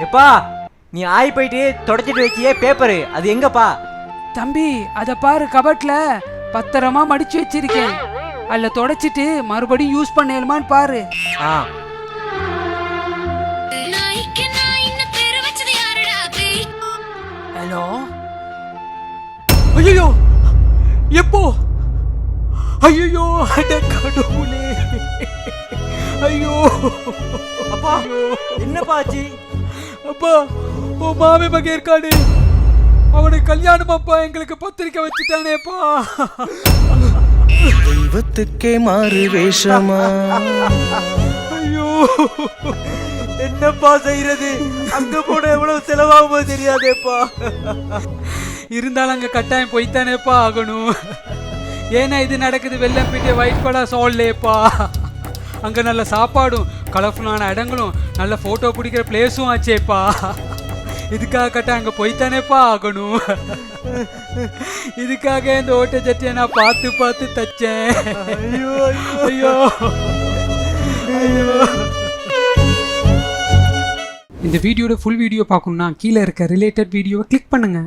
எப்பா நீ ஆய் போயிட்டு தொடச்சிட்டு வச்சியே பேப்பரு அது எங்கப்பா? தம்பி அத பாரு, கபட்ல பத்திரமா மடிச்சு வச்சிருக்கேன். அதுல தொடச்சிட்டு மறுபடியும் யூஸ் பண்ணலாமான்னு பாரு. ஆ ஹலோ. ஐயோ எப்போ? ஐயோ அட கடவுளே. ஐயோ அப்பா என்னப்பா ஆச்சு? அப்பா உன் மாமி மகன் இருக்கானே, அவனுக்கு கல்யாணம் அப்பா, எங்களுக்கு பத்திரிக்கை வச்சுட்டானேப்பா. தெய்வத்துக்கே மாறு வேஷமா? ஐயோ என்னப்பா செய்யறது? அங்க போன எவ்வளவு செலவாகுமோ தெரியாதேப்பா. இருந்தாலும் அங்க கட்டாயம் போய்த்தானேப்பா ஆகணும். ஏன்னா இது நடக்குது வெள்ளம்பிட்டே ஒயிட் படா சோல்லேப்பா. அங்க நல்ல சாப்பாடும் கலர்ஃபுல்லான இடங்களும் நல்ல போட்டோ பிடிக்கிற பிளேஸும் ஆச்சேப்பா. இதுக்காக கட்டாயம் அங்க போய்த்தானேப்பா ஆகணும். இதுக்காக இந்த ஓட்ட சட்டியை நான் பார்த்து பார்த்து தச்சேன். ஐயோ ஐயோ ஐயோ. இந்த வீடியோட ஃபுல் வீடியோ பார்க்கணும்னா கீழே இருக்க ரிலேட்டட் வீடியோவை கிளிக் பண்ணுங்க.